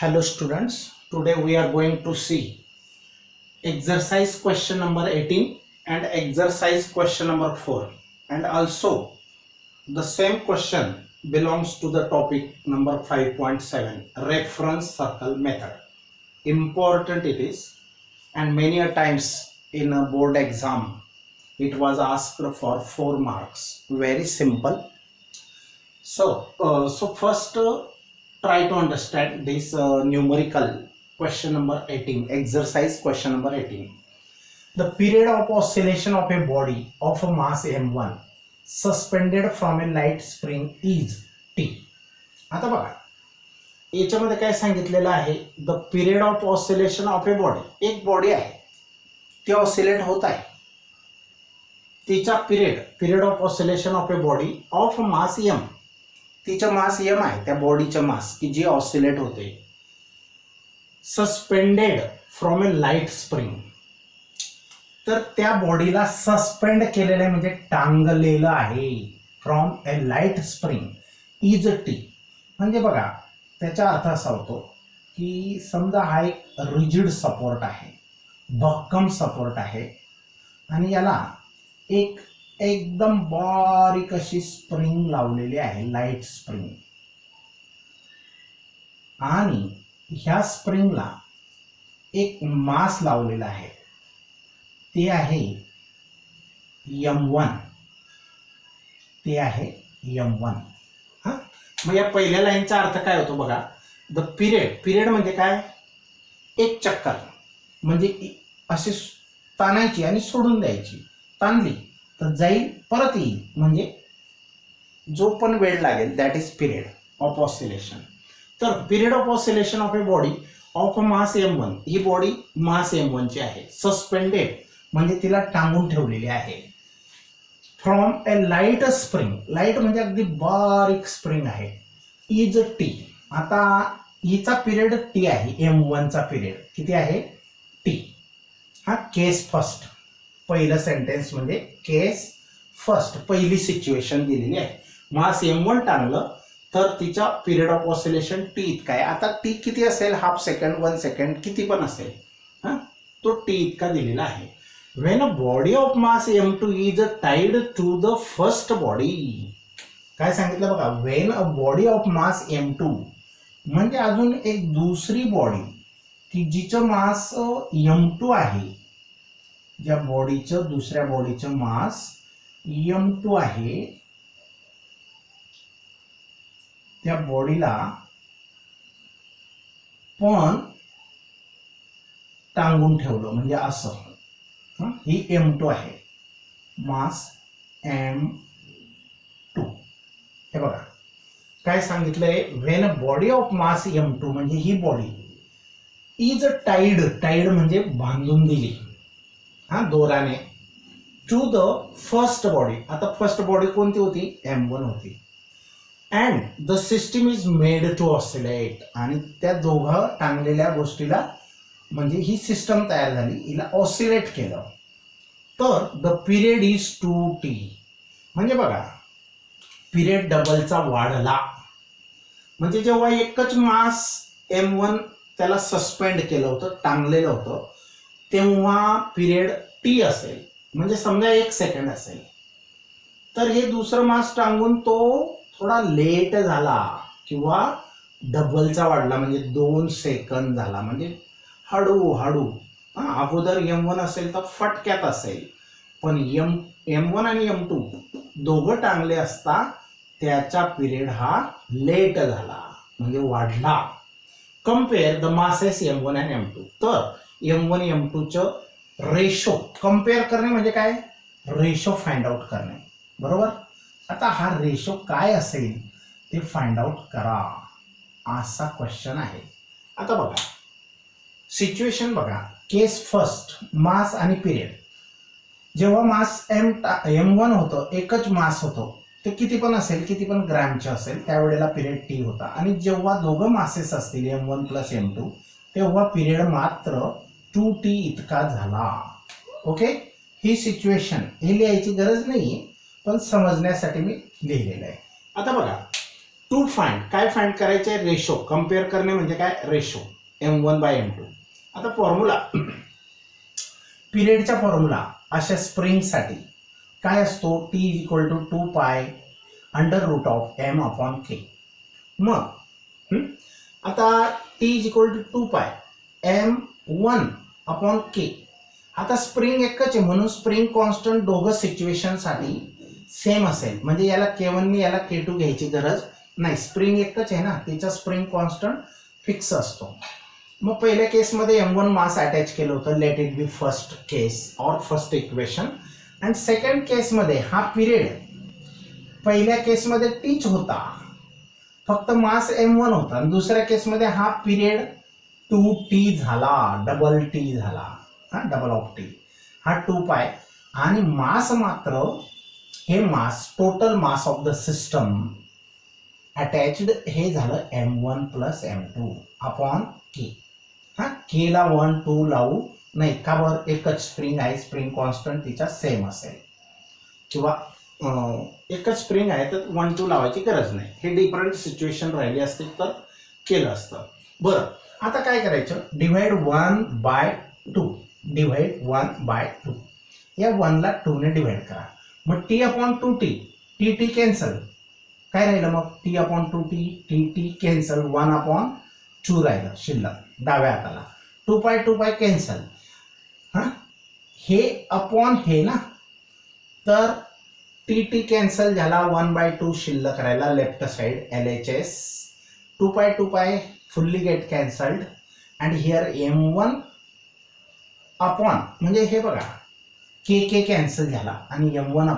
Hello students, today we are going to see exercise question number 18 and exercise question number 4, and also the same question belongs to the topic number 5.7 reference circle method. Important it is, and many a times in a board exam it was asked for 4 marks. Very simple. So first try to understand this numerical question number 18, exercise question number 18. The period of oscillation of a body of a mass m1 suspended from a light spring is t. आता बघा याच्यामध्ये काय सांगितलेलं आहे, the period of oscillation of a body, एक body आहे ती oscillate होत आहे, तिचा period of oscillation of a body of mass m, तिचं मास m आहे, त्या बॉडीचं मास की जी ऑसिलेट होते, suspended from a light spring. तर त्या बॉडीला सस्पेंड केलेलं आहे म्हणजे टांगलेलं आहे from a light spring is T. म्हणजे बघा त्याचा अर्थ असा होतो की समजा हा एक रिजिड सपोर्ट आहे, भक्कम सपोर्ट आहे, आणि याला एक एकदम बारीक अशी स्प्रिंग लावलेली आहे, लाईट स्प्रिंग, आणि ह्या स्प्रिंगला एक मास लावलेला आहे, ते आहे m1, ते आहे m1. हा, मग या पहिल्या लाईनचा अर्थ काय होतो बघा, द पिरियड म्हणजे काय, एक चक्कर म्हणजे अशी ताणायची आणि सोडून द्यायची, ताणली तर जाईल परत येईल, म्हणजे जो पण वेळ लागेल that is period of oscillation. तर period of oscillation of a body of mass m1, ही बॉडी मास m1 ची आहे, सस्पेंडेड म्हणजे तिला टांगून ठेवलेली आहे, from a light spring, light म्हणजे अगदी बारीक स्प्रिंग आहे, इज टी. आता हिचा पिरियड टी आहे, m1 चा पिरियड किती आहे, टी. हा केस फर्स्ट, पहिलं सेंटेन्स म्हणजे केस फर्स्ट, पहिली सिच्युएशन दिलेली आहे, मास m1 टांगलं तर तिचा पिरियड ऑफ ऑसिलेशन टी इतका आहे. आता टी किती असेल, हाफ सेकंड, 1 सेकंड, किती पण असेल, हा तो टी इतका दिलेला आहे. When a body of mass m2 is tied to the first body, काय सांगितलं बघा, when a body of mass m2 म्हणजे अजून एक दुसरी बॉडी की जिचं मास m2 आहे, ज्या बॉडीचं दुसऱ्या बॉडीचं मास m2 आहे, त्या बॉडीला पण टांगून ठेवलं म्हणजे असं, ही m2 आहे, मास m2. हे बघा काय सांगितलंय, when a body of mass m2 म्हणजे ही बॉडी इज टाईड म्हणजे बांधून दिली, हा दोराने, टू द फर्स्ट बॉडी. आता फर्स्ट बॉडी कोणती होती, m1 होती, and the system is made to oscillate, आणि त्या दोघं टांगलेल्या गोष्टीला म्हणजे ही सिस्टम तयार झाली, हिला ऑसिलेट केलं, तर द पिरियड इज 2t. म्हणजे बघा पिरियड डबलचा वाढला, म्हणजे जेव्हा एकच मास m1 त्याला सस्पेंड केलं होतं, टांगलेलं होतं, तेव्हा पिरियड टी असेल, म्हणजे समजा 1 सेकंड असेल, तर हे दुसरं मास टांगून तो थोडा लेट झाला किंवा डबलचा वाढला म्हणजे 2 सेकंद झाला, म्हणजे हळूहळू. अगोदर m1 असेल तर फटक्यात असेल, पण m1 आणि m2 दोघं टांगले असता त्याचा पिरियड हा लेट झाला म्हणजे वाढला. कम्पेअर द मासेस m1 आणि m2. तर m1 m2 चं रेशो कम्पेअर करणे म्हणजे काय, रेशो फाइंड आउट करणे, बरोबर. आता हा रेशो काय असेल ते फाइंड आउट करा, असा क्वेश्चन आहे. आता बघा सिच्युएशन बघा, केस फर्स्ट, मास आणि पिरियड. जेव्हा मास m1 होतं, एकच मास होतो, ते किती पण असेल, किती पण ग्रॅमचे असेल, त्यावेळेला पिरियड टी होता, आणि जेव्हा दोघं मासेस असतील m1 प्लस m2 तेव्हा पिरियड मात्र 2t इतका झाला. ओके, ही सिच्युएशन, हे लिहायची गरज नाही, पण समजण्यासाठी मी लिहिलेलं आहे. आता बघा टू फाइंड, काय फाइंड करायचे? रेशो. कम्पेअर करणे म्हणजे काय? Ratio m1/m2. आता फॉर्म्युला, पिरियडचा फॉर्म्युला अशा स्प्रिंगसाठी काय असतो? T = 2π √m/k. मग आता T = 2π m1/k. आता स्प्रिंग एकच आहे म्हणून स्प्रिंग कॉन्स्टंट दोघं सिच्युएशनसाठी सेम असेल, म्हणजे याला K1 नी याला K2 घ्यायची गरज नाही. स्प्रिंग एकच आहे ना, तिचा स्प्रिंग कॉन्स्टंट फिक्स असतो. मग पहिल्या केसमध्ये m1 मास अटॅच केलं होतं, let it be first case or first equation. आणि सेकंड केसमध्ये हा पिरियड पहिल्या केसमध्ये टीच होता, फक्त मास m1 होता. आणि दुसऱ्या केसमध्ये हा पिरियड 2t झाला, डबल टी झाला, हा डबल ऑफ टी, हा 2π. आणि मास मात्र हे mass, total mass of the system attached हे झालं m1 + m2/k. हा k ला 1 2 लावू नाही का? बरं, एकच स्प्रिंग आहे, स्प्रिंग कॉन्स्टंट तिचा सेम असेल, किंवा एकच स्प्रिंग आहे तर 1 2 लावायची गरज नाही. हे डिफरंट सिच्युएशन राहिली असते तर केलं असतं. बरं, आता काय करायचं? डिवाइड 1/2. डिवाइड 1/2. या 1 ला 2 ने डिवाइड करा. मग t/2t, टी कॅन्सल, काय राहिलं मग? t/2t, टी कॅन्सल, 1/2 राहिलं शिल्लक डाव्या हाताला. 2π कॅन्सल, हा हे अपॉन हे ना, तर टी कॅन्सल झाला, 1/2 शिल्लक राहिला left side LHS. 2π fully get cancelled. And here m1 upon, म्हणजे हे बघा k कॅन्सल झाला आणि m1 +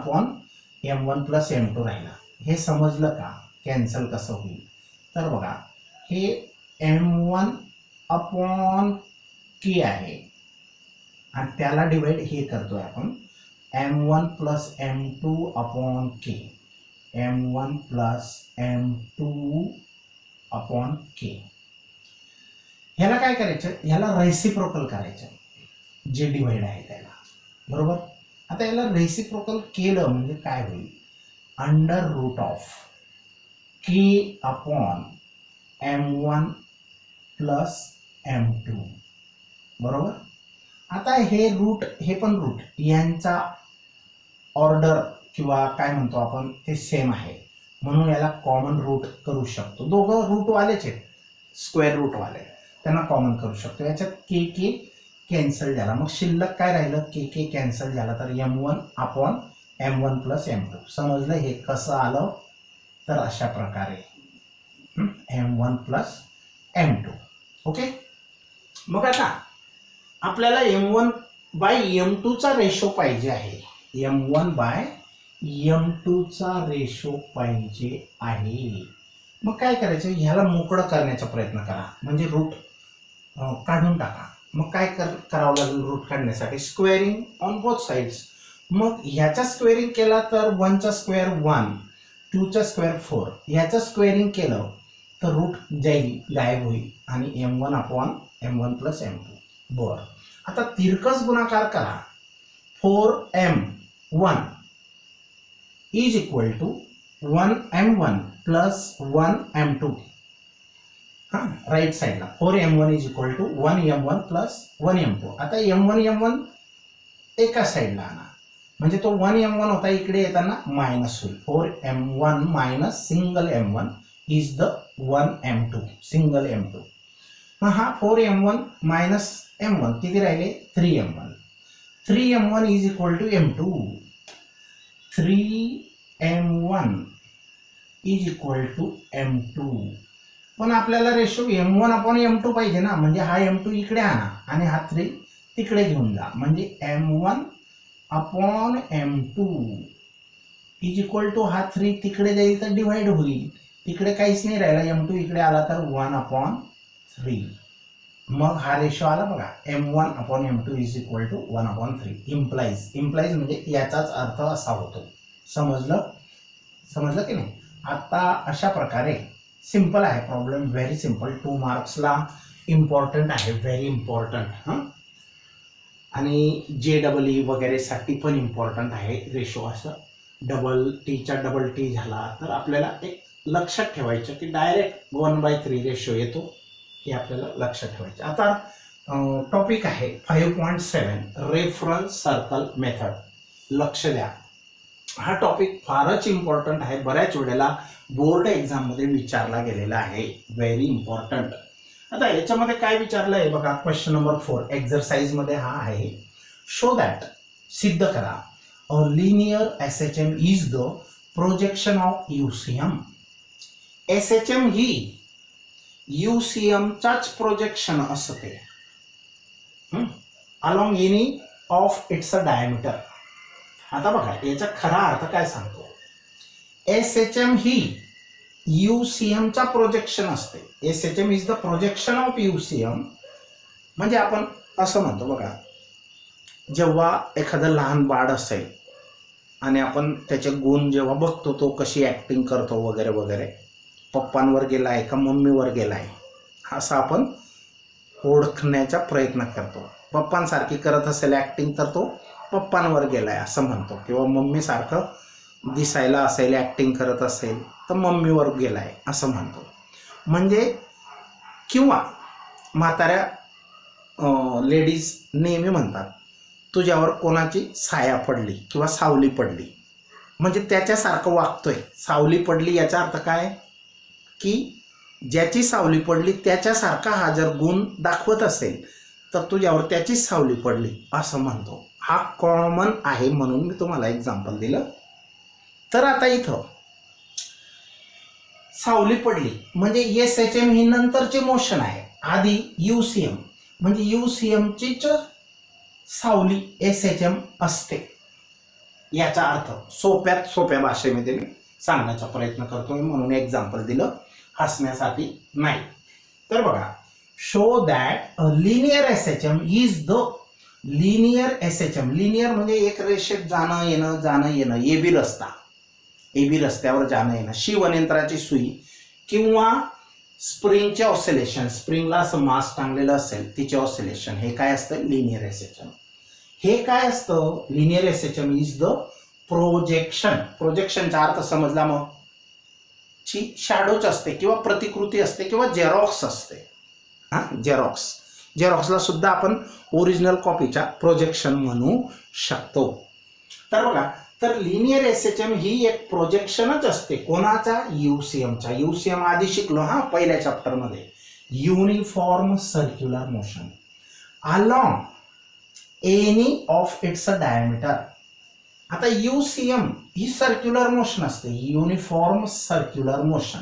m2 राहिला. हे समजलं का कॅन्सल कसं होईल? तर बघा, हे m1/k आहे आणि त्याला डिवाइड हे करतोय आपण m1 + m2/k. m1 + m2/k. ह्याला काय करायचं? ह्याला रेसिप्रोकल करायचं, जे डिवाइड आहे त्याला, बरोबर. आता याला रेसिप्रोकल केलं म्हणजे काय होईल? √k अपॉन m1 + m2, बरोबर. आता हे रूट, हे पण रूट, यांचा ऑर्डर किंवा काय म्हणतो आपण ते सेम आहे, म्हणून याला कॉमन रूट करू शकतो. दोघं रूटवालेच आहेत, स्क्वेअर रूटवाले, त्यांना कॉमन करू शकतो. याच्यात k कॅन्सल झाला, मग शिल्लक काय राहिलं? k कॅन्सल झाला, तर m1/m1 + m2. समजलं हे कसं आलं? तर अशा प्रकारे m1 + m2. ओके. मग आता आपल्याला m1/m2 चा रेशो पाहिजे आहे. m1/m2 चा रेशो पाहिजे आहे. मग काय करायचं? ह्याला मोकळं करण्याचा प्रयत्न करा, म्हणजे रूट काढून टाका. मग काय करावं लागेल रूट काढण्यासाठी? Squaring on both sides. मग ह्याचा स्क्वेअरिंग केला तर 1 चा स्क्वेअर 1, 2 चा स्क्वेअर 4. ह्याचं स्क्वेअरिंग केलं तर रूट जाईल, गायब होईल, आणि m1/m1 + m2. बरं, आता तिरकस गुणाकार करा. 4m1 = 1m1 + 1m2. हा, राईट साइडला 4m1 = 1m1 + 1m2. आता m1 एका साइडला आणा, म्हणजे तो 1m1 होता, इकडे येताना मायनस होईल. 4m1 - single m1 is the 1m2, single m2. मग हा 4m1 - m1 किती राहिले? 3m1. 3m1 = m2. 3m1 = m2. पण आपल्याला रेशो m1/m2 पाहिजे ना, म्हणजे हा m2 इकडे आणा आणि हा 3 तिकडे घेऊन जा, म्हणजे m1/m2 = हा 3 तिकडे जाईल तर डिवाइड होईल, तिकडे काहीच नाही राहिला, m2 इकडे आला तर 1/3. मग हा रेशो आला बघा, m1/m2 = 1/3. इम्प्लाइज म्हणजे याचाच अर्थ असा होतो. समजलं की नाही? आता अशा प्रकारे सिंपल आहे प्रॉब्लेम, व्हेरी सिंपल. 2 मार्क्सला इम्पॉर्टंट आहे, व्हेरी इम्पॉर्टंट. आणि JEE वगैरे साठी पण इम्पॉर्टंट आहे रेशो. असं डबल टीचा डबल टी झाला तर आपल्याला एक लक्षात ठेवायचं की डायरेक्ट 1/3 रेशो येतो, हे आपल्याला लक्षात ठेवायचं. आता टॉपिक आहे 5.7 रेफरन्स सर्कल मेथड. लक्ष द्या, हा टॉपिक फारच इम्पॉर्टंट आहे, बऱ्याच वेळेला बोर्ड एक्झाममध्ये विचारला गेलेला आहे, व्हेरी इम्पॉर्टंट. आता याच्यामध्ये काय विचारलं आहे बघा, क्वेश्चन नंबर 4 एक्झरसाइज मध्ये हा आहे. शो दॅट, सिद्ध करा, a linear SHM is the projection of UCM. SHM he UCM चाच प्रोजेक्शन असते along any of its diameter. आता बघा याचा खरा अर्थ काय सांगतो. SHM ही UCM चा प्रोजेक्शन असते. SHM is the projection of UCM. म्हणजे आपण असं म्हणतो बघा, जेव्हा एखादं लहान बाळ असेल आणि आपण त्याचे गुण जेव्हा बघतो, तो कशी ऍक्टिंग करतो वगैरे वगैरे, पप्पांवर गेलाय का मम्मीवर गेलाय, असं आपण ओळखण्याचा प्रयत्न करतो. पप्पांसारखी करत असेल ऍक्टिंग तर तो पप्पांवर गेलाय असं म्हणतो, किंवा मम्मी सारखं दिसायला असेल ऍक्टिंग करत असेल तर मम्मीवर गेलाय असं म्हणतो. म्हणजे किंवा म्हाताऱ्या लेडीज नेहमी म्हणतात, तुझ्यावर कोणाची साया पडली किंवा सावली पडली, म्हणजे त्याच्यासारखं वागतोय. सावली पडली याचा अर्थ काय की ज्याची सावली पडली त्याच्यासारखा हा जर गुण दाखवत असेल तर तुझ्यावर त्याचीच सावली पडली असं म्हणतो. हा कॉमन आहे म्हणून मी तुम्हाला एक्झाम्पल दिलं. तर आता इथं सावली पडली म्हणजे SHM ही नंतरची मोशन आहे, आधी UCM म्हणजे UCM चीच सावली SHM असते. याचा अर्थ सोप्यात सोप्या भाषेमध्ये मी सांगण्याचा प्रयत्न करतोय म्हणून एक्झाम्पल दिलं, हसण्यासाठी नाही. तर बघा, show that a linear SHM is the linear SHM. Linear म्हणजे एक रेषेत जाणं येणं, AB रस्ता, AB रस्त्यावर जाणं येणं, शिवणयंत्राची सुई किंवा स्प्रिंगचे ऑसिलेशन, स्प्रिंगला असं मास टांगलेलं असेल तिचे ऑसिलेशन, हे काय असतं लिनियर SHM. हे काय असतं linear SHM is the projection. प्रोजेक्शनचा अर्थ समजला मग, ची शॅडोच असते किंवा प्रतिकृती असते किंवा जेरॉक्स असते. जेरॉक्सला सुद्धा आपण ओरिजिनल कॉपीच्या प्रोजेक्शन म्हणू शकतो. तर बघा, तर लिनियर SHM ही एक प्रोजेक्शनच असते. कोणाचा? UCMचा. UCM आधी शिकलो पहिल्या चॅप्टर मध्ये, uniform circular motion along any of its diameter. आता UCM ही सर्क्युलर मोशन असते, युनिफॉर्म सर्क्युलर मोशन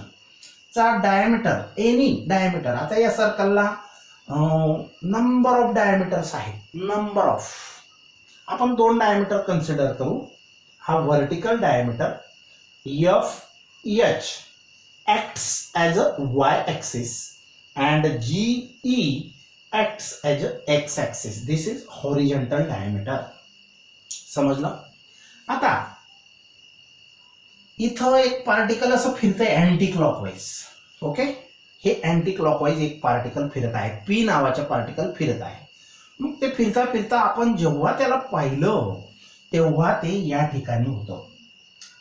चा डायमीटर, एनी डायमीटर. आता या सर्कलला नंबर ऑफ डायमीटर्स आहेत, नंबर ऑफ. आपण 2 डायमीटर कन्सिडर करू. हा vertical diameter FH acts as a y axis and GE acts as a x axis. This is horizontal diameter. समजलं? आता इथं एक पार्टिकल असं फिरतंय अँटी क्लॉकवाईज. ओके, हे अँटी क्लॉकवाईज एक पार्टिकल फिरत आहे, P नावाचं पार्टिकल फिरत आहे. मग ते फिरता फिरता आपण जेव्हा त्याला पाहिलं तेव्हा ते या ठिकाणी होतं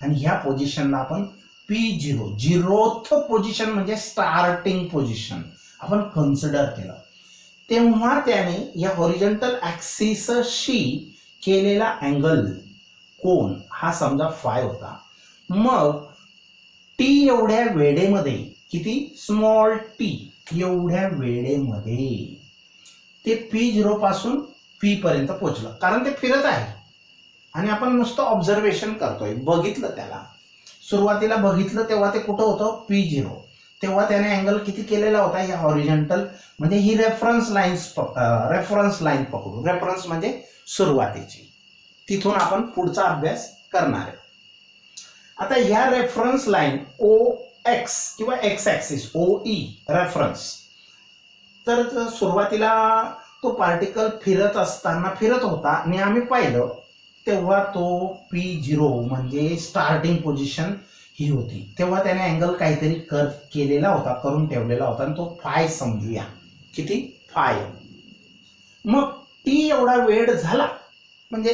आणि ह्या पोझिशनला आपण P0, झिरोथ पोझिशन म्हणजे स्टार्टिंग पोझिशन आपण कन्सिडर केलं. तेव्हा त्याने या हॉरिझॉन्टल ऍक्सिसशी केलेला अँगल, कोन, हा समजा फाय होता. मग T एवढ्या वेळेमध्ये, किती, स्मॉल t एवढ्या वेळेमध्ये ते P0 पासून P पर्यंत पोहोचलं. कारण ते फिरत आहे आणि आपण नुसतं ऑब्झर्वेशन करतोय, बघितलं त्याला. सुरुवातीला बघितलं तेव्हा ते कुठं होतं P0. तेव्हा त्याने अँगल किती केलेला होता, या हॉरिझॉन्टल म्हणजे ही रेफरन्स लाईन पकडू. रेफरन्स म्हणजे सुरुवातीची, तिथून आपण पुढचा अभ्यास करणार आहे. आता या रेफरन्स लाईन OX किंवा X ऍक्सिस OE रेफरन्स, तर सुरुवातीला तो पार्टिकल फिरत असताना फिरत होता आणि आम्ही पाहिलं तेव्हा तो P0 म्हणजे स्टार्टिंग पोझिशन ही होती. तेव्हा त्याने अँगल काहीतरी केलेला होता, करून ठेवलेला होता आणि तो फाय समजूया. किती? फाय. मग T एवढा वेळ झाला म्हणजे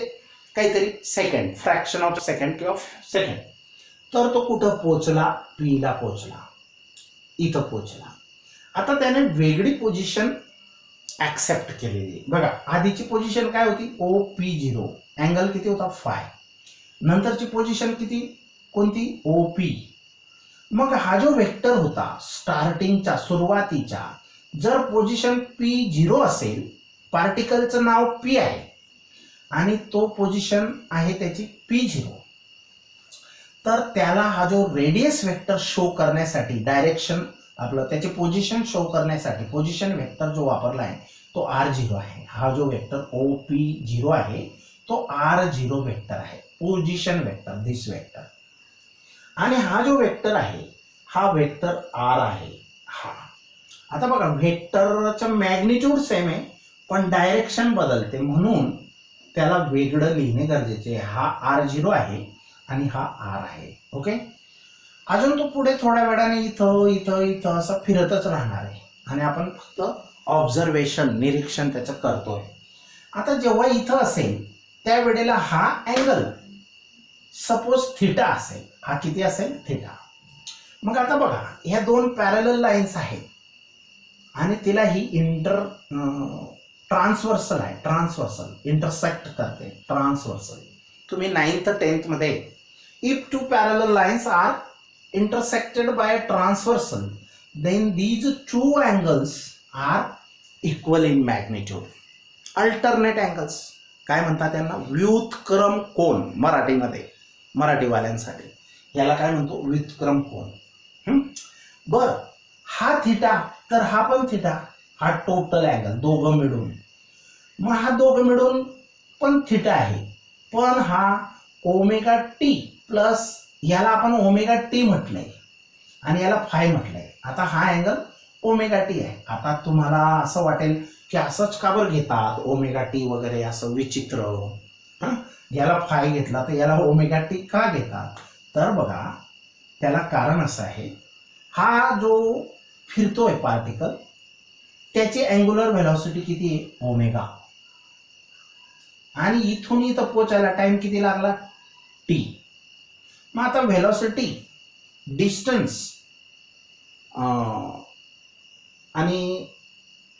काहीतरी सेकंड, फ्रॅक्शन ऑफ सेकंड किंवा सेकंड, तर तो कुठं पोचला, पी ला पोचला, इथं पोचला. आता त्याने वेगळी पोझिशन ऍक्सेप्ट केलेली. बघा आधीची पोझिशन काय होती, OP0, अँगल किती होता फाय. नंतरची पोझिशन किती, कोणती, OP. मग हा जो वेक्टर होता स्टार्टिंगच्या सुरुवातीच्या, जर पोझिशन P0 असेल, पार्टिकलचं नाव P आहे आणि तो पोझिशन आहे त्याची P0, तर त्याला हा जो रेडियस वेक्टर शो करण्यासाठी, डायरेक्शन आपलं त्याची पोझिशन शो करण्यासाठी पोझिशन वेक्टर जो वापरला आहे तो R0 आहे. हा जो वेक्टर OP0 आहे तो R0 वेक्टर आहे, पोझिशन वेक्टर, दिस वेक्टर. आणि हा जो वेक्टर आहे हा वेक्टर R आहे. हा आता बघा वेक्टरचं मॅग्निट्यूड सेम आहे पण डायरेक्शन बदलते, म्हणून त्याला वेगळं लिहिणे गरजेचे आहे. हा R0 आहे आणि हा R आहे. ओके. अजून तो पुढे थोड्या वेळाने इथं इथं इथं असं फिरतच राहणार आहे आणि आपण फक्त ऑब्झर्वेशन, निरीक्षण त्याचं करतोय. आता जेव्हा इथं असेल त्यावेळेला हा अँगल सपोज थिटा असेल, हा किती असेल, थिटा. मग आता बघा ह्या दोन पॅरलल लाईन्स आहेत आणि तिला ही ट्रान्सवर्सल आहे, ट्रान्सवर्सल इंटरसेक्ट करते, ट्रान्सवर्सल. तुम्ही 9th 10th मध्ये if two parallel lines are intersected by a transversal, then these two angles are equal in magnitude. Alternate angles काय म्हणतात त्यांना, व्युत्क्रम कोन. मराठीमध्ये, मराठीवाल्यांसाठी याला काय म्हणतो, व्युत्क्रम कोन. बर हा थिटा तर हा पण थिटा, हा टोटल अँगल दोघं मिळून. मग हा दोघं मिळून पण थिटा आहे, पण हा ओमेगा टी प्लस, याला आपण ओमेगा टी म्हटलंय आणि याला फाय म्हटलंय. आता हा अँगल ओमेगा टी आहे. आता तुम्हाला असं वाटेल की असंच का बरं घेतात ओमेगा टी वगैरे, असं विचित्र. याला फाय घेतला तर याला ओमेगा टी का घेतात, तर बघा त्याला कारण असं आहे, हा जो फिरतोय पार्टिकल त्याची अँग्युलर व्हेलॉसिटी किती आहे, ओमेगा. आणि इथून इथं पोचायला टाइम किती लागला, टी. मग आता व्हेलॉसिटी, डिस्टन्स आणि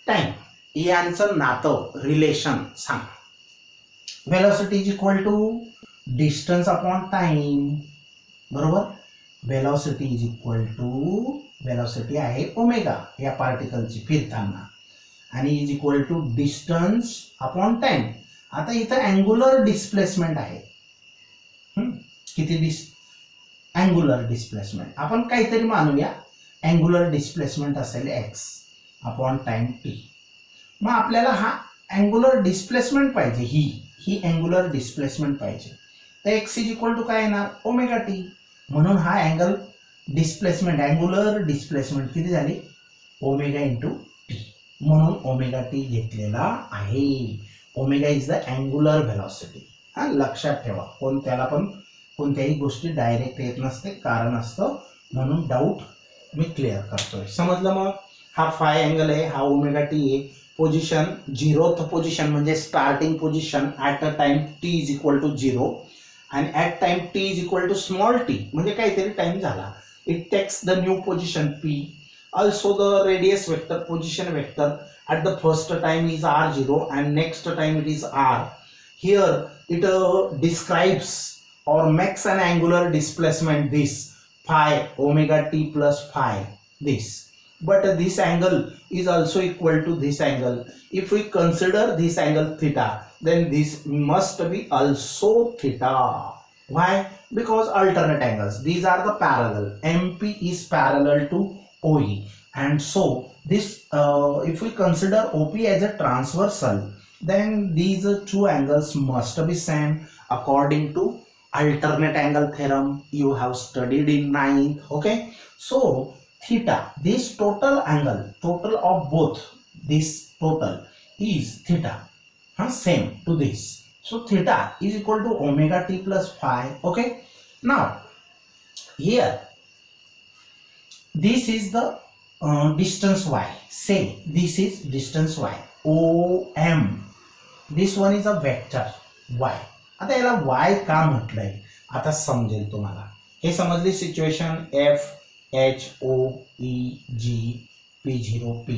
टाइम यांचं नातं, रिलेशन सांग. Velocity is equal to distance upon time, बरोबर. Velocity is equal to, velocity आहे ओमेगा या पार्टिकलची फिरताना, आणि is equal to distance upon time. आता इथं अँग्युलर डिस्प्लेसमेंट आहे, किती अँग्युलर डिस्प्लेसमेंट आपण काहीतरी मानूया, अँग्युलर डिस्प्लेसमेंट असेल x अपॉन टाइम t. मग आपल्याला हा अँग्युलर डिस्प्लेसमेंट पाहिजे, ही अँग्युलर डिस्प्लेसमेंट पाहिजे. तर x इज इक्वल टू काय येणार, ओमेगा टी. म्हणून हा अँगल डिस्प्लेसमेंट, अँग्युलर डिस्प्लेसमेंट किती झाली, ओमेगा इंटू टी. म्हणून ओमेगा टी घेतलेला आहे. Omega is the angular velocity. हा लक्षात ठेवा, त्याला पण कोणत्याही गोष्टी डायरेक्ट येत नसते, कारण असतं, म्हणून डाऊट मी क्लिअर करतोय. समजलं. मग हा फाय अँगल आहे, हा ओमेगा टी आहे. पोझिशन 0th पोझिशन म्हणजे starting position at a time t is equal to 0 आणि at time t is equal to small t म्हणजे काहीतरी टाइम झाला. It takes the new position P. Also the radius vector, position vector at the first time is r0 and next time it is r. Here it describes or makes an angular displacement this phi omega t plus phi this. But this angle is also equal to this angle. If we consider this angle theta, then this must be also theta. Why? Because alternate angles. These are the parallel. MP is parallel to OE, and so this if we consider OP as a transversal, then these two angles must be same according to alternate angle theorem you have studied in 9th. Okay, so theta, this total angle, total of both, this total is theta, same to this. So theta is equal to omega t plus phi. Okay, now here this is the distance y. Say this is distance y, OM. This one is a vector y. आता याला y का म्हटलंय आता समजेल तुम्हाला. हे समजली situation FHOEG P0P.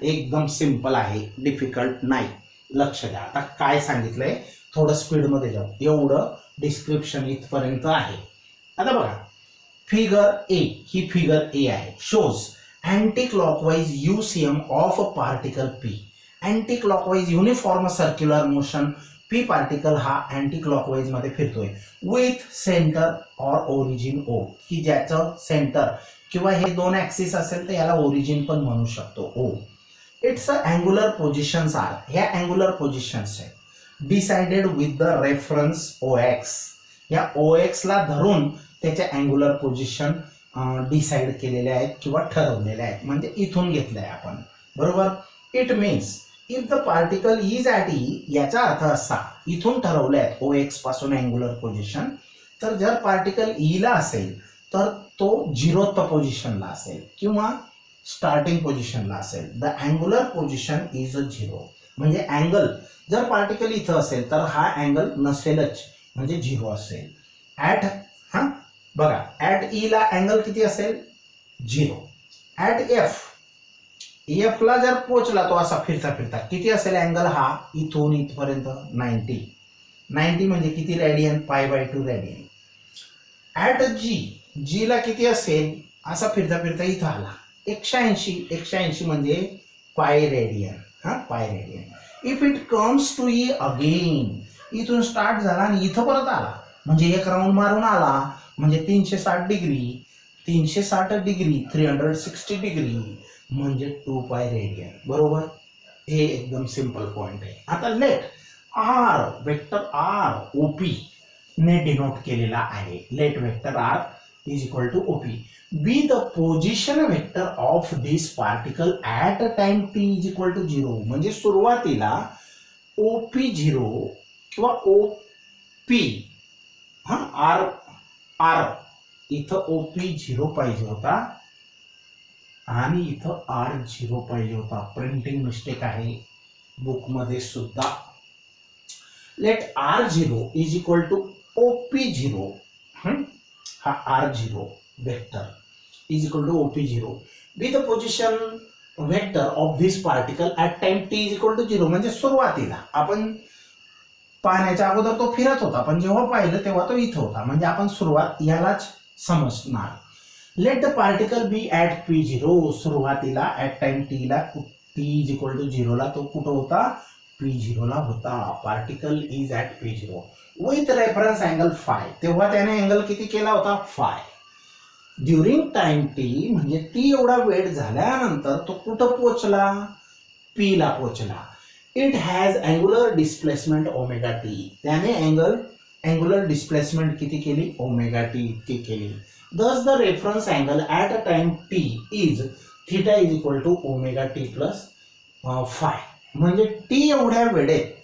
एकदम सिंपल आहे, डिफिकल्ट नाही. लक्ष द्या. आता काय सांगितलंय थोडं स्पीडमध्ये जाऊ. एवढं डिस्क्रिप्शन इथपर्यंत आहे. आता बघा figure A, he figure A आहे. Shows anti clockwise UCM of a particle P. Anti clockwise uniform circular motion P particle हा अँटी क्लॉकवाइज मध्ये फिरतोय विथ सेंटर और ओरिजिन O, की ज्याचं सेंटर किंवा हे दोन ऍक्सिस असेल तर याला ओरिजिन पण म्हणू शकतो O. Its angular positions are, ह्या अँग्युलर पोझिशन्स आहेत decided with the reference OX. या OX ला धरून त्याच्या अँग्युलर पोझिशन डिसाइड केलेले आहेत किंवा ठरवलेले आहेत, म्हणजे इथून घेतलंय आपण, बरोबर. It means if the particle is at E, याचा अर्थ असा इथून ठरवले आहेत OX पासून अँग्युलर पोझिशन, तर जर पार्टिकल E ला असेल तर तो 0th पोझिशनला असेल किंवा स्टार्टिंग पोझिशनला असेल. द अँग्युलर पोझिशन इज 0, म्हणजे अँगल जर पार्टिकल इथं असेल तर हा अँगल नसेलच, म्हणजे 0 असेल. ॲट बघा ॲट E ला अँगल किती असेल 0. ॲट F ला जर पोचला तो असा फिरता फिरता किती असेल अँगल हा इथून इथपर्यंत 90 म्हणजे किती रेडियन π/2 रेडियन. ॲट G ला किती असेल असा फिरता फिरता इथं आला 180 म्हणजे pi radian. Pi radian. If it comes to E again, इथून स्टार्ट झाला आणि इथं परत आला म्हणजे एक राऊंड मारून आला म्हणजे 360 डिग्री 360 डिग्री म्हणजे 2π रेडियन, बरोबर. हे एकदम सिंपल पॉइंट आहे. आता let R, vector R OP ने डिनोट केलेला आहे. Let vector R is equal to OP be the position vector of this particle at a time T is equal to 0. म्हणजे सुरुवातीला OP0 किंवा OP R इथं OP0 पाहिजे होता आणि इथं R0 पाहिजे होता. प्रिंटिंग मिस्टेक आहे बुकमध्ये सुद्धा. Let R0 is equal to OP0. हा R0 vector is equal to OP0 be the position vector of this particle at time T is equal to 0. म्हणजे सुरुवातीला आपण पाहण्याच्या अगोदर तो फिरत होता पण जेव्हा पाहिलं तेव्हा तो इथं होता, म्हणजे आपण सुरुवात यालाच समजणार. Let the particle be at P0. सुरुवातीला ॲट टाइम T ला T इज इक्वल टू 0 ला तो कुठं होता P0 ला होता. Particle is at P0 with reference angle phi. तेव्हा त्याने अँगल किती केला होता फाय. ड्युरिंग टाइम T म्हणजे T एवढा वेळ झाल्यानंतर तो कुठं पोचला P ला पोचला. It has angular displacement omega T. त्याने अँग्युलर डिस्प्लेसमेंट किती केली ओमेगा T इतकी केली. Thus the reference angle at a time T is theta is equal to omega T plus phi. म्हणजे T एवढ्या वेळेत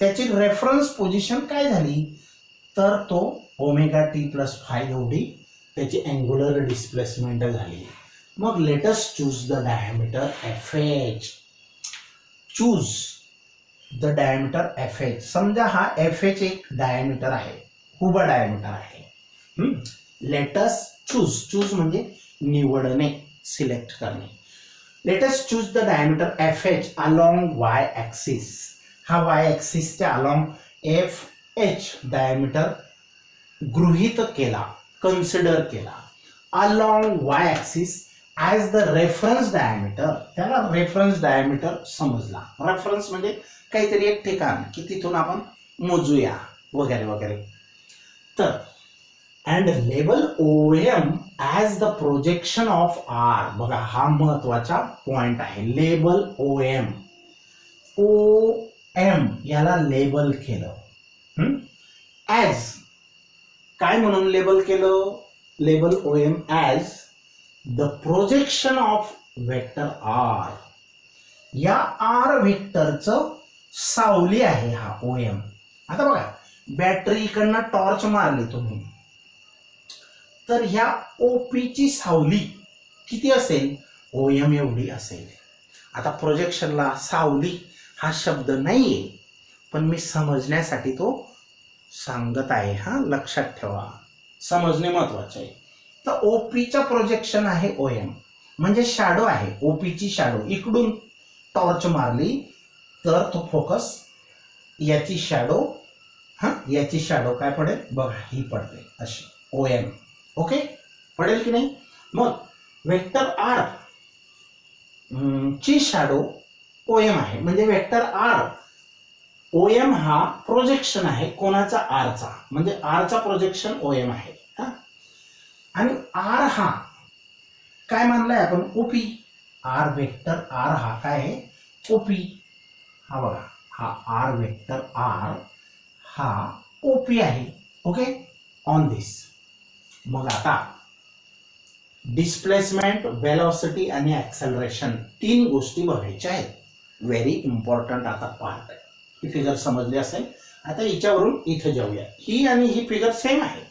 त्याची रेफरन्स पोझिशन काय झाली तर तो ओमेगा T प्लस फाय एवढी त्याची अँग्युलर डिस्प्लेसमेंट झाली. मग let us choose the diameter FH. Choose the diameter FH. समजा हा FH एक डायमीटर आहे, उभा डायमीटर आहे. लेट अस चूज म्हणजे निवडणे, सिलेक्ट करणे. Let us choose the diameter FH along Y axis. हा Y ॲक्सिसच्या अलॉंग FH डायमीटर गृहीत केला, कन्सिडर केला along Y axis as the reference diameter. त्याला रेफरन्स डायमीटर समजला. रेफरन्स म्हणजे काहीतरी एक ठिकाण की तिथून आपण मोजूया वगैरे वगैरे. तर and label OM as the projection of R. बघा हा महत्वाचा पॉइंट आहे. लेबल OM याला लेबल केलं ॲज काय म्हणून लेबल केलं. Label OM as the projection of vector R. या R वेक्टरचं सावली आहे हा OM. आता बघा बॅटरी इकडनं टॉर्च मारली तुम्ही तर ह्या OP ची सावली किती असेल OM एवढी असेल. आता प्रोजेक्शनला सावली हा शब्द नाहीये पण मी समजण्यासाठी तो सांगत आहे. लक्षात ठेवा. समजणे महत्वाचे आहे. तर ओपीचा प्रोजेक्शन आहे ओएम, म्हणजे शॅडो आहे. ओपीची शॅडो इकडून टॉर्च मारली तर तो फोकस, याची शॅडो, याची शॅडो काय पडेल बघा, ही पडते अशी ओएम. ओके, पडेल की नाही. मग वेक्टर आर ची शॅडो ओएम आहे, म्हणजे वेक्टर आर ओएम हा प्रोजेक्शन आहे कोणाचा, आरचा, म्हणजे आरचा प्रोजेक्शन ओएम आहे. आणि आर हा काय मानलाय आपण, ओपी. आर वेक्टर आर हा काय आहे, ओपी. हा बघा, हा आर वेक्टर आर हा ओपी आहे. ओके, ऑन दिस. मग आता डिस्प्लेसमेंट, वेलोसिटी आणि ऍक्सेलरेशन 3 गोष्टी बघायच्या आहेत. व्हेरी इम्पॉर्टंट आता पार्ट आहे. ही फिगर समजली असेल. आता हिच्यावरून इथं जाऊया. ही आणि ही फिगर सेम आहे,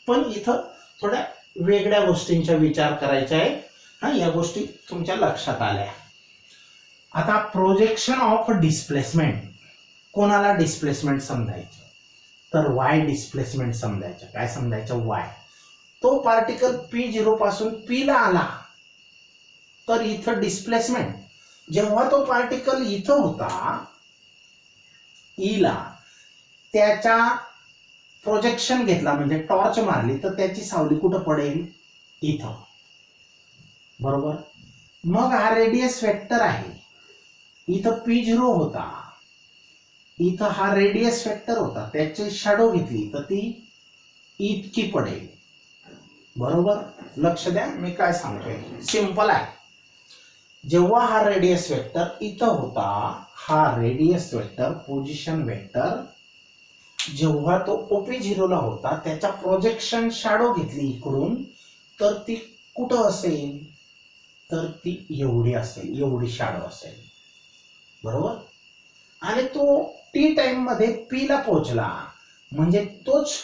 पण इथं थोड्या वेगळ्या गोष्टींचा विचार करायचा आहे. या गोष्टी तुमच्या लक्षात आल्या. आता प्रोजेक्शन ऑफ डिस्प्लेसमेंट, कोणाला डिस्प्लेसमेंट समजायचं, तर वाय डिस्प्लेसमेंट समजायचं. काय समजायचं, वाय. तो पार्टिकल P0 पासून P ला आला तर इथं डिस्प्लेसमेंट, जेव्हा तो पार्टिकल इथं होता E ला, त्याच्या प्रोजेक्शन घेतला म्हणजे टॉर्च मारली तर त्याची सावली कुठं पडेल, इथं. बरोबर. मग हा रेडियस वेक्टर आहे, इथं P0 होता, इथं हा रेडियस वेक्टर होता, त्याची शॅडो घेतली तर ती इतकी पडेल. बरोबर. लक्ष द्या मी काय सांगतोय, सिंपल आहे. जेव्हा हा रेडियस वेक्टर इथं होता, हा रेडियस वेक्टर पोझिशन वेक्टर, जेव्हा तो OP0 ला होता त्याच्या प्रोजेक्शन शॅडो घेतली इकडून तर ती कुठं असेल, तर ती एवढी असेल, एवढी शॅडो असेल. बरोबर. आणि तो टी टाइम मध्ये P ला पोहोचला म्हणजे तोच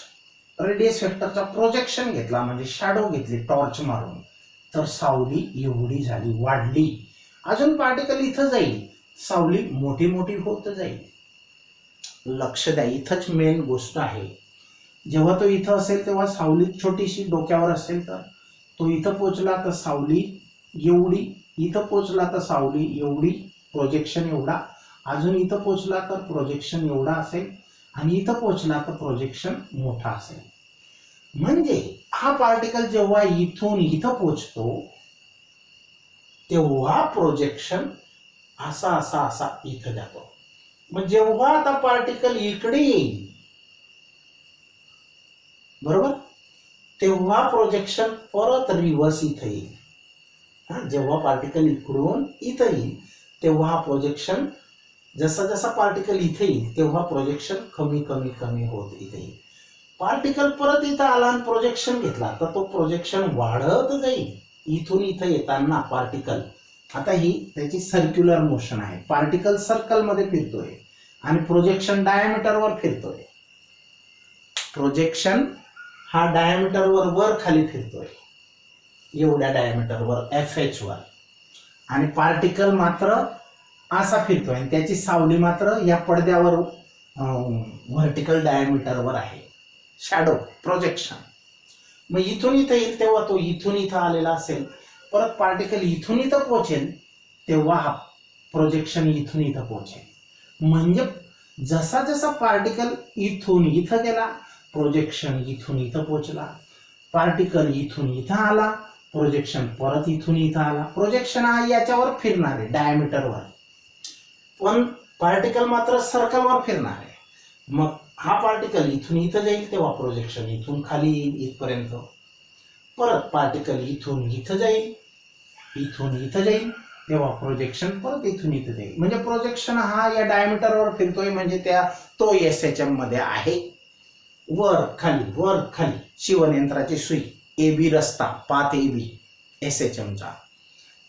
रेडियस वेक्टरचा प्रोजेक्शन घेतला म्हणजे शॅडो घेतली टॉर्च मारून, तर सावली एवढी झाली, वाढली. अजून पार्टिकल इथं जाईल, सावली मोठी मोठी होत जाईल. लक्ष द्या, इथंच मेन गोष्ट आहे. जेव्हा तो इथं असेल तेव्हा सावली छोटीशी डोक्यावर असेल, तर तो इथं पोहोचला तर सावली एवढी, इथं पोहोचला तर सावली एवढी, प्रोजेक्शन एवढा. अजून इथं पोहोचला तर प्रोजेक्शन एवढा असेल, आणि इथं पोहोचला तर प्रोजेक्शन मोठा असेल. म्हणजे हा पार्टिकल जेव्हा इथून इथं पोहोचतो तेव्हा प्रोजेक्शन असा असा असा इथं जातो. मग जेव्हा आता पार्टिकल इकडे येईल, बरोबर, तेव्हा प्रोजेक्शन परत रिव्हर्स इथं येईल. जेव्हा पार्टिकल इकडून इथं येईल तेव्हा हा प्रोजेक्शन, जसा जसा पार्टिकल इथे येईल तेव्हा प्रोजेक्शन कमी कमी कमी होत इथे येईल. पार्टिकल परत इथं आला आणि प्रोजेक्शन घेतला तर तो प्रोजेक्शन वाढत जाईल. इथून इथं येताना पार्टिकल, आता ही त्याची सर्क्युलर मोशन आहे, पार्टिकल सर्कल मध्ये फिरतोय आणि प्रोजेक्शन डायमीटरवर फिरतोय. प्रोजेक्शन हा डायमीटरवर वर खाली फिरतोय, एवढ्या डायमीटरवर FH वर, आणि पार्टिकल मात्र असा फिरतोय आणि त्याची सावली मात्र या पडद्यावर व्हर्टिकल डायमीटरवर आहे, शॅडो प्रोजेक्शन. मग इथून इथं येईल तेव्हा तो इथून इथं आलेला असेल, परत पार्टिकल इथून इथं पोहोचेल तेव्हा हा प्रोजेक्शन इथून इथं पोहोचेल. म्हणजे जसा जसा पार्टिकल इथून इथं गेला प्रोजेक्शन इथून इथं पोहोचला, पार्टिकल इथून इथं आला प्रोजेक्शन परत इथून इथं आला. प्रोजेक्शन हा याच्यावर फिरणार आहे डायमीटरवर, पण पार्टिकल मात्र सर्कलवर फिरणार आहे. मग हा पार्टिकल इथून इथं जाईल तेव्हा प्रोजेक्शन इथून खाली येईल इथपर्यंत, परत पार्टिकल इथून इथं जाईल, इथून इथं जाईल तेव्हा प्रोजेक्शन परत इथून इथं जाईल. म्हणजे प्रोजेक्शन हा या डायमीटरवर फिरतोय, म्हणजे तो SHM मध्ये आहे. वर खाली शिवणयंत्राची सुई, AB रस्ता, पाथ AB SHM चा.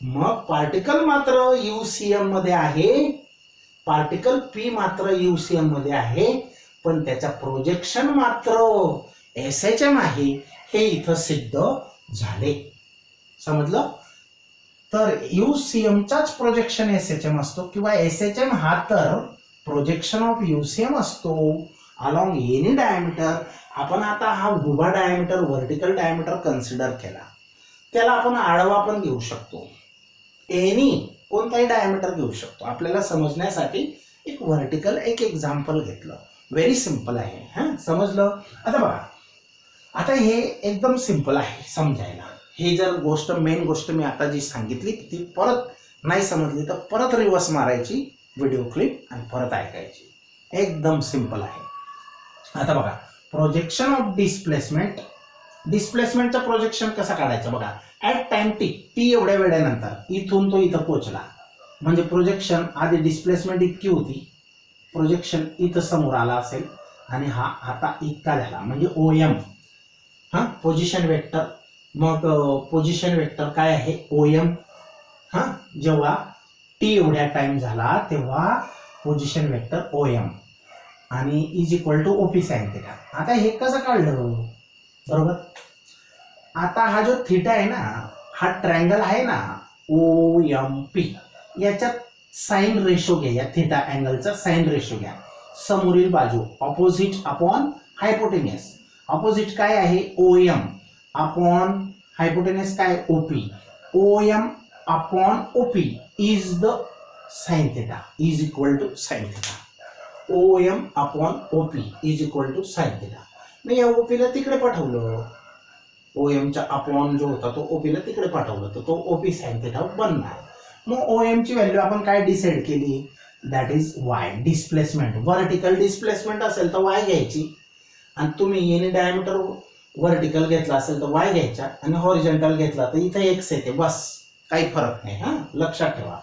मग पार्टिकल मात्र UCM मध्ये आहे, पार्टिकल P मात्र UCM मध्ये आहे, पण त्याचा प्रोजेक्शन मात्र SHM आहे, हे इथं सिद्ध झाले. समजलं. तर UCM चाच प्रोजेक्शन SHM असतो, किंवा SHM हा तर प्रोजेक्शन ऑफ UCM असतो, अलॉंग एनी डायमीटर. आपण आता हा उभा डायमीटर व्हर्टिकल डायमीटर कन्सिडर केला, त्याला आपण आडवा पण घेऊ शकतो. एनी कोणताही डायमीटर घेऊ शकतो. आपल्याला समजण्यासाठी एक व्हर्टिकल एक एक्झाम्पल घेतलं. व्हेरी सिंपल आहे. हां, समजलं. आता बघा, आता हे एकदम सिंपल आहे समजायला. हे जर गोष्ट मेन गोष्ट मी आता जी सांगितली ती परत नाही समजली तर परत रिवर्स मारायची व्हिडिओ क्लिप आणि परत ऐकायची. एकदम सिंपल आहे. आता बघा, प्रोजेक्शन ऑफ डिस्प्लेसमेंट. डिस्प्लेसमेंटचं प्रोजेक्शन कसं काढायचं बघा. ॲट टाइम टी एवढ्या वेळेनंतर इथून तो इथं पोहोचला म्हणजे प्रोजेक्शन आधी डिस्प्लेसमेंट इतकी होती, प्रोजेक्शन इथं समोर आला असेल आणि हा आता इतका झाला म्हणजे OM. हां, पोझिशन वेक्टर. मग पोझिशन वेक्टर काय आहे OM. हां, जेव्हा टी एवढ्या टाइम झाला तेव्हा पोझिशन वेक्टर OM आणि is equal to OP sine theta. आता हे कसं काढलं बरोबर. आता हा जो थिटा आहे ना, हा ट्रायंगल आहे ना OMP, याच्यात साइन रेशो घ्या. या थिटा अँगलचा साइन रेशो घ्या. समोरील बाजू ऑपोजिट अपॉन हायपोटेनियस. ऑपोजिट काय आहे OM अपॉन हायपोटेनियस काय OP. OM upon OP is the sine theta is equal to sine theta. OM upon OP is equal to sine theta. मी या OP ला तिकडे पाठवलं, OMचा अपॉन जो होता तो OP ला तिकडे पाठवलं तर तो OP साइन थिटा बनणार. मग OM ची व्हॅल्यू आपण काय डिसाइड केली, that is Y. Displacement, vertical displacement असेल तर Y घ्यायची आणि तुम्ही एनी डायमीटर व्हर्टिकल घेतला असेल तर Y घ्यायचा आणि हॉरिझॉन्टल घेतला तर इथे X येते, बस काही फरक नाही. हां, लक्षात ठेवा.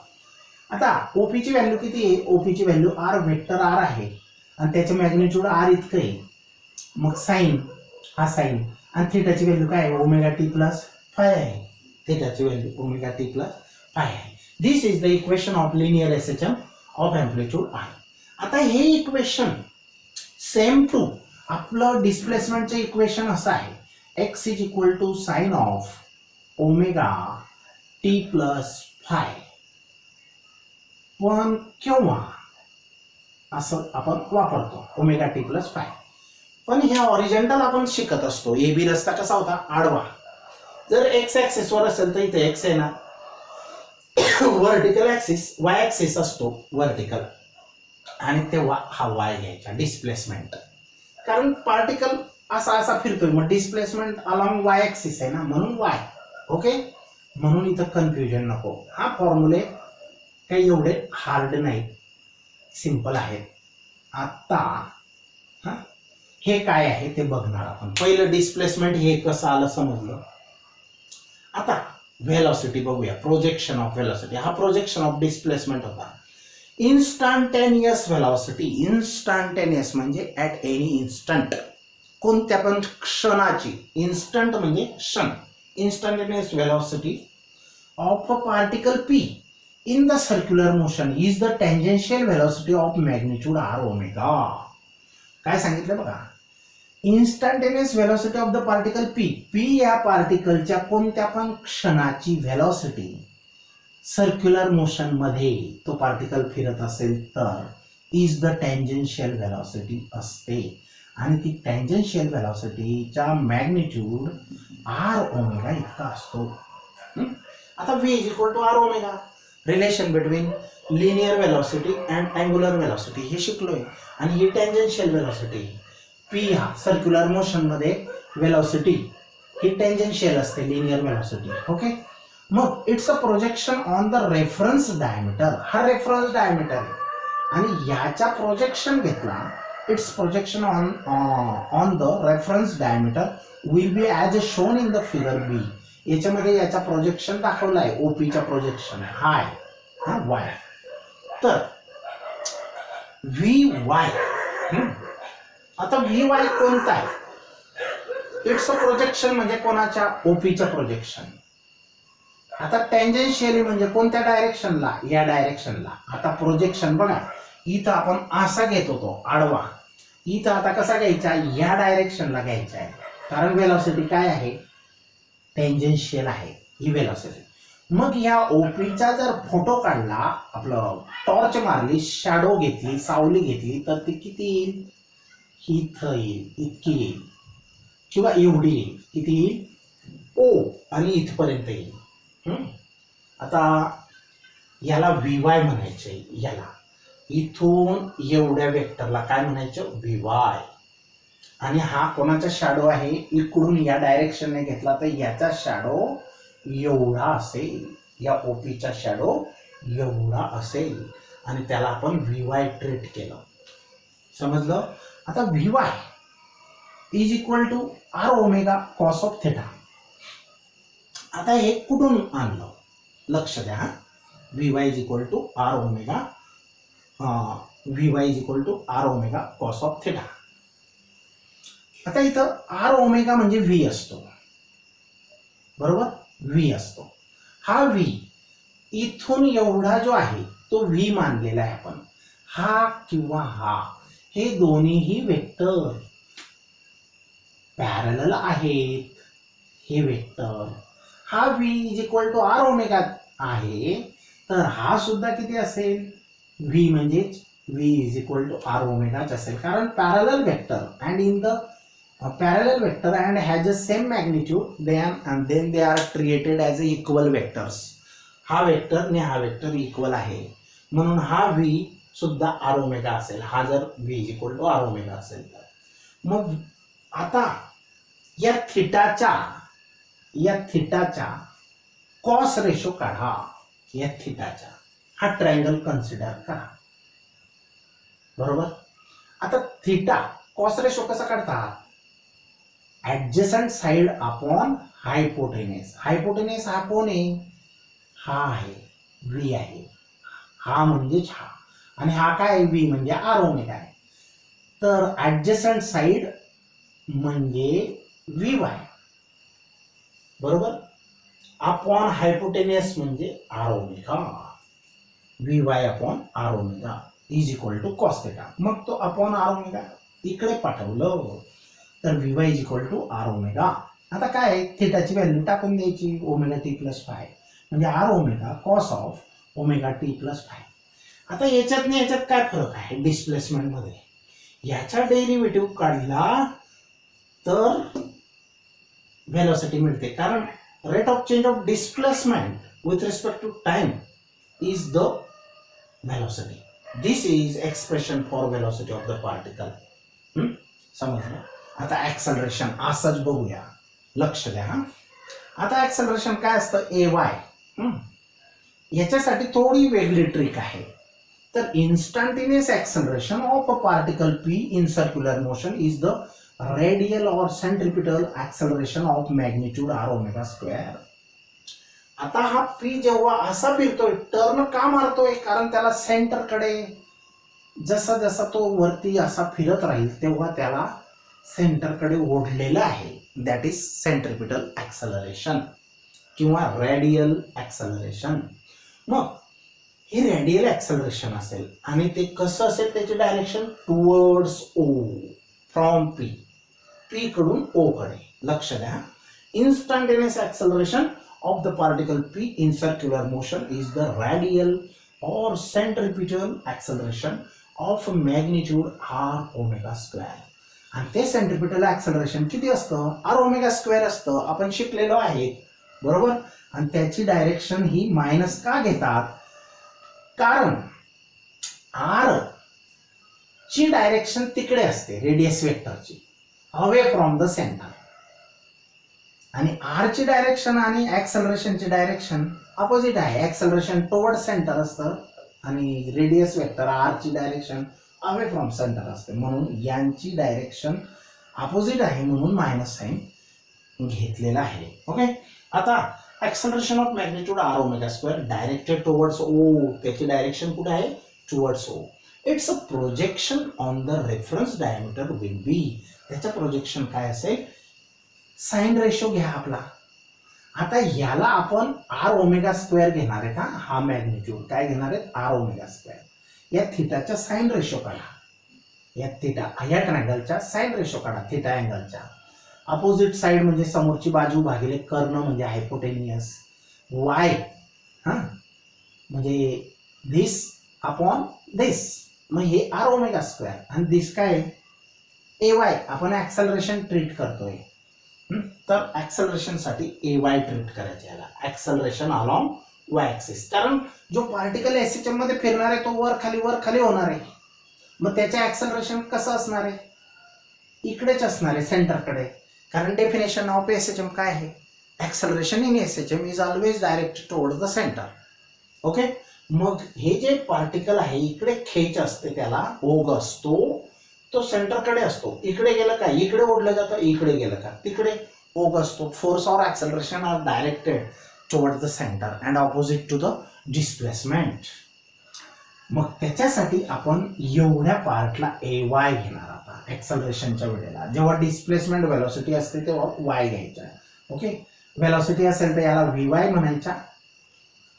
आता OP ची व्हॅल्यू किती आहे, OP ची व्हॅल्यू R वेक्टर R आहे आणि त्याचे मॅग्निट्यूड R इतकं आहे. मग साइन, हा साइन आणि थिटाची व्हॅल्यू काय आहे ωt+φ आहे. थिटाची व्हॅल्यू ωt+φ आहे. This is the equation of linear SHM of amplitude R. आता हे इक्वेशन सेम टू आपलं डिस्प्लेसमेंटचं इक्वेशन असं आहे, x is equal to sine of ωt+φ. पण केव्हा असं आपण वापरतो ωt+φ. पण ह्या हॉरिझॉन्टल आपण शिकत असतो. AB रस्ता कसा होता, आडवा. जर x ऍक्सिस वर असेल तर इथे x आहे ना, व्हर्टिकल ऍक्सिस Y ऍक्सिस असतो व्हर्टिकल आणि तेव्हा हा Y घ्यायचा डिस्प्लेसमेंट. कारण पार्टिकल असा असा फिरतोय मग डिस्प्लेसमेंट अलॉंग Y ऍक्सिस आहे ना, म्हणून Y. ओके, म्हणून इथं कन्फ्युजन नको. हा फॉर्म्युले काही एवढे हार्ड नाही, सिंपल आहेत. आता हा हे काय आहे ते बघणार आपण. पहिलं डिस्प्लेसमेंट हे कसं आलं समजलं. आता व्हेलॉसिटी बघूया. प्रोजेक्शन ऑफ व्हेलॉसिटी, हा प्रोजेक्शन ऑफ डिस्प्लेसमेंट होता. Instantaneous velocity. इन्स्टंटेनियस म्हणजे ॲट एनी इन्स्टंट, कोणत्या पण क्षणाची. इन्स्टंट म्हणजे क्षण. Instantaneous velocity of a particle P in the circular motion is the tangential velocity of magnitude r omega. काय सांगितलं बघा, instantaneous velocity of the particle P या पार्टिकलच्या कोणत्या पण क्षणाची व्हेलॉसिटी सर्क्युलर मोशन मध्ये तो पार्टिकल फिरत असेल तर इज द टँजेन्शियल व्हेलॉसिटी असते. आणि ती टँजेन्शियल व्हेलॉसिटीचा मॅग्निट्यूड r ओमेगा इतका असतो. आता v is equal to r omega. Relation between linear velocity and angular velocity हे शिकलोय. आणि ही टँजेन्शियल वेलोसिटी P हा सर्क्युलर मोशन मध्ये वेलोसिटी ही टँजेन्शियल असते लिनियर वेलोसिटी. ओके, मग it's a projection on the reference diameter. हा रेफरन्स डायमीटर आहे आणि याचा प्रोजेक्शन घेतला, it's projection on the reference diameter will be as shown in the figure B. याच्यामध्ये याचा प्रोजेक्शन दाखवला आहे, OP चा प्रोजेक्शन हाय हा Y. तर VY, आता VY कोणता आहे, इट्स अ प्रोजेक्शन म्हणजे कोणाच्या OP चा प्रोजेक्शन. आता टँजेन्शियली म्हणजे कोणत्या डायरेक्शनला, या डायरेक्शनला. आता प्रोजेक्शन बघा, इथं आपण असा घेत होतो आडवा, इथं आता कसा घ्यायचा, या डायरेक्शनला घ्यायचा आहे. कारण वेलोसिटी काय आहे, टँजेन्शियल आहे ही वेलोसिटी. मग या OPचा जर फोटो काढला, आपलं टॉर्च मारली, शॅडो घेतली, सावली घेतली तर ती किती येईल, ही इथं येईल, इतकी येईल किंवा एवढी येईल, किती येईल, ओ आणि इथपर्यंत येईल. आता याला VY म्हणायचे, याला इथून एवढ्या वेक्टरला काय म्हणायचं, VY. आणि हा कोणाचा शॅडो आहे, इकडून या डायरेक्शनने घेतला तर याचा शॅडो एवढा असेल, या ओपीचा शॅडो एवढा असेल आणि त्याला आपण VY ट्रीट केलं. समजलं. आता VY is equal to R omega cos of theta. आता हे कुठून आणलं, लक्ष द्या. VY is equal to R omega, VY is equal to R omega cos of theta. आता इथं R ओमेगा म्हणजे V असतो, बरोबर, V असतो. हा V इथून एवढा जो आहे तो V मानलेला आहे आपण. हा किंवा हा, हे दोन्हीही वेक्टर पॅरलल आहेत. हे वेक्टर, हा V is equal to R omega आहे, तर हा सुद्धा किती असेल, V म्हणजेच V is equal to R ओमेगाच असेल. कारण parallel vector and in the parallel vector and has the same magnitude, then they are treated as equal vectors. हा वेक्टर ने हा वेक्टर इक्वल आहे म्हणून हा V सुद्धा R ओमेगा असेल. हा जर V is equal to R omega असेल तर मग आता या थिटाच्या कॉस रेशो काढा. या थिटाचा हा ट्रायंगल कन्सिडर करा, बरोबर. आता थिटा कॉस रेशो कसा काढतात, adjacent side upon hypotenuse. Hypotenuse हा कोण आहे, हा आहे, V आहे. हा म्हणजेच हा, आणि हा काय, V म्हणजे R ओमेगा आहे. तर ऍडजसंट साइड म्हणजे VY, बरोबर, अपॉन हायपोटेनस म्हणजे R omega. VY upon R omega is equal to cos theta. मग तो अपॉन R ओमेगा इकडे पाठवलं तर VY is equal to R omega. आता काय, थिटाची व्हॅल्यू टाकून द्यायची, ओमेगा टी प्लस 5 म्हणजे R omega cos of omega T plus 5. आता याच्यात काय फरक आहे डिस्प्लेसमेंट मध्ये, याचा डेरिव्हेटिव्ह काढला तर व्हेलॉसिटी मिळते. कारण rate of change of displacement with respect to time is the velocity. This is expression for velocity of the particle. समजलं. आता ऍक्सलरेशन असंच बघूया, लक्ष द्या. आता ऍक्सलरेशन काय असतं, AY. याच्यासाठी थोडी वेगळी ट्रिक आहे. तर instantaneous acceleration of a particle P in circular motion is the radial or centripetal acceleration of magnitude R omega square. आता हा P जेव्हा असा फिरतोय, टर्न का मारतोय, कारण त्याला सेंटरकडे जसा जसा तो वरती असा फिरत राहील तेव्हा त्याला सेंटरकडे ओढलेलं आहे. दॅट इज सेंट्रिपिटल ऍक्सलरेशन किंवा रेडियल ऍक्सलरेशन. मग हे रेडियल ऍक्सलरेशन असेल आणि ते कसं असेल, त्याची direction towards O, from P कडून O कडे. लक्ष द्या. Instantaneous acceleration of the particle P in circular motion is the radial or centripetal acceleration of magnitude R omega square. आणि ते सेंट्रिपिटल ऍक्सलरेशन किती असतं, R ओमेगा स्क्वेअर असतं. आपण शिकलेलो आहे, बरोबर. आणि त्याची डायरेक्शन ही मायनस का घेतात, कारण R ची डायरेक्शन तिकडे असते, रेडियस वेक्टरची, अवे फ्रॉम द सेंटर. आणि R ची डायरेक्शन आणि ऍक्सलरेशनची डायरेक्शन अपोजिट आहे. ऍक्सलरेशन टुवर्ड सेंटर असतं आणि रेडियस वेक्टर R ची डायरेक्शन अवे फ्रॉम सेंटर असते. म्हणून यांची डायरेक्शन अपोजिट आहे, म्हणून मायनस साइन घेतलेला आहे. ओके. आता acceleration of magnitude R omega square directed towards O. त्याची डायरेक्शन कुठे आहे, towards O. It's a projection on the reference diameter will बी. त्याचं प्रोजेक्शन काय असेल, साइन रेशो घ्या आपला. आता याला आपण R ओमेगा स्क्वेअर घेणार आहे का, हा मॅग्निट्यूड काय घेणार आहे, R ओमेगा स्क्वेअर. या थिटाचा साइन रेशो काढा, या ट्रायंगलचा साइन रेशो काढा थिटा अँगलचा. अपोजिट साइड म्हणजे समोरची बाजू भागिले कर्ण म्हणजे हायपोटेनियस. Y म्हणजे दिस अपॉन दिस, मग हे R ओमेगा स्क्वेअर आणि दिस काय AY आपण ऍक्सलरेशन ट्रीट करतोय, तर ऍक्सलरेशन साठी AY ट्रीट करायचे याला, ऍक्सलरेशन अलॉंग Y ऍक्सिस. कारण जो पार्टिकल SHM मध्ये फिरणार आहे तो वर खाली होणार आहे, मग त्याचे ऍक्सलरेशन कसं असणार आहे, इकडेच असणार आहे सेंटरकडे. कारण डेफिनेशन ऑफ SHM काय आहे, acceleration in SHM is always direct towards the centre. Okay, मग हे जे पार्टिकल आहे इकडे खेच असते, त्याला ओघ असतो, तो सेंटरकडे असतो. इकडे गेलं का इकडे ओढलं जातं, इकडे गेलं का तिकडे ओघ असतो. फोर्स और acceleration are directed towards the centre and opposite to the displacement. मग त्याच्यासाठी आपण एवढ्या पार्टला AY घेणार आता ऍक्सलरेशनच्या वेळेला. जेव्हा डिस्प्लेसमेंट वेलोसिटी असते तेव्हा Y घ्यायचा. ओके, वेलोसिटी असेल तर याला VY म्हणायचा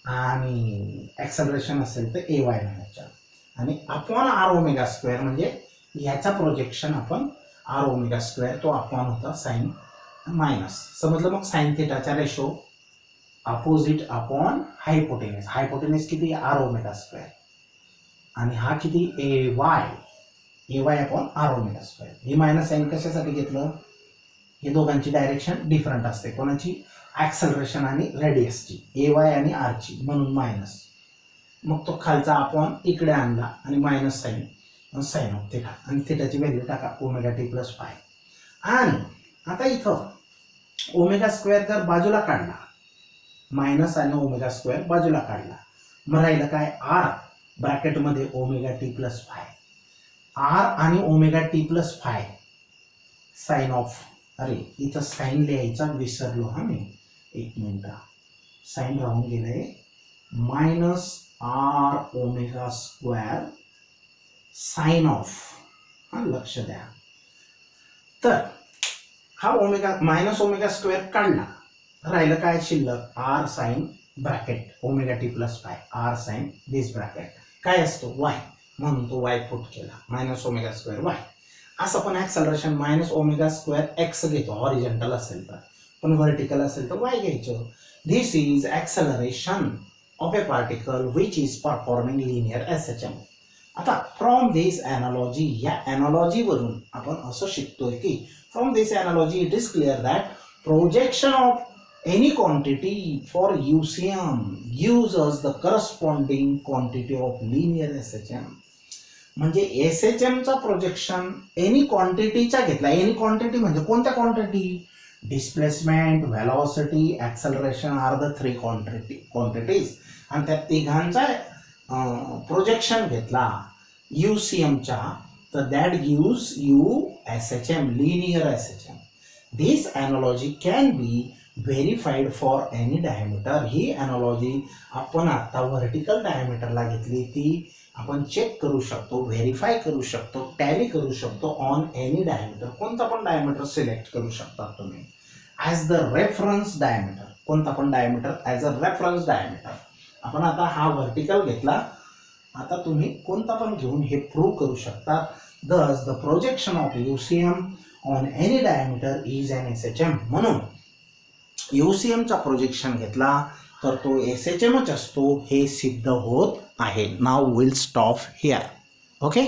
आणि ऍक्सलरेशन असेल तर AY म्हणायचा. आणि अपॉन R ओमेगा स्क्वेअर म्हणजे ह्याचा प्रोजेक्शन आपण R ओमेगा स्क्वेअर, तो अपॉन होता साइन मायनस. समजलं. मग साइन थिटाचा ratio opposite upon hypotenuse. Hypotenuse किती, R ओमेगा स्क्वेअर, आणि हा किती AY upon R omega square. हे मायनस साइन कशासाठी घेतलं, हे दोघांची डायरेक्शन डिफरंट असते, कोणाची, ऍक्सलरेशन आणि रेडियसची, AY आणि R ची, म्हणून मायनस. मग तो खालचा अपॉन इकडे आणला आणि मायनस साइन ऑफ थिटा, आणि थिटाची व्हॅल्यू टाका ओमेगा टी प्लस फाय. आणि आता इथं ओमेगा स्क्वेअर जर बाजूला काढला, मायनस आणि ओमेगा स्क्वेअर बाजूला काढला, मग राहिलं काय, R ब्रॅकेटमध्ये omega T plus phi. R आणि omega T plus phi sine of, अरे इथं साइन लिहायचा विसरलो हा मी, एक मिनिट, साइन राहून गेले, minus R omega square sine of, हा लक्ष द्या. तर हा ओमेगा मायनस ओमेगा स्क्वेअर काढला, राहिलं काय शिल्लक, R sine bracket omega T plus phi, R sine this bracket काय असतो Y, म्हणून तो Y पुट केला, मायनस ओमेगा स्क्वेअर Y. असं पण acceleration minus omega square X घेतो हॉरिझॉन्टल असेल तर, पण व्हर्टिकल असेल तर Y घ्यायचं. This is acceleration of a particle which is performing linear SHM. आता फ्रॉम दिस एनालॉजी, या एनालॉजी वरून आपण असं शिकतोय की, from this analogy it is clear that projection of any quantity for UCM gives us the corresponding quantity of linear SHM. म्हणजे SHM चा projection any क्वांटिटीचा घेतला. एनी क्वांटिटी म्हणजे कोणत्या quantity, displacement, velocity, acceleration are the three quantities, आणि त्या तिघांचा projection घेतला UCMचा, तर that gives you SHM, linear SHM. This analogy can be verified for any diameter. ही एनालॉजी आपण आता व्हर्टिकल डायमीटरला घेतली, ती आपण चेक करू शकतो, व्हेरीफाय करू शकतो, टॅली करू शकतो ऑन एनी डायमीटर. कोणता पण डायमीटर सिलेक्ट करू शकता तुम्ही ॲज द रेफरन्स डायमीटर. कोणता पण diameter as a reference diameter. आपण आता हा व्हर्टिकल घेतला, आता तुम्ही कोणता पण घेऊन हे प्रूव्ह करू शकता. दस the projection of UCM on any diameter is an SHM. म्हणून UCMचा प्रोजेक्शन घेतला तर तो SHMच असतो, हे सिद्ध होत आहे. नाव विल स्टॉप हिअर. ओके,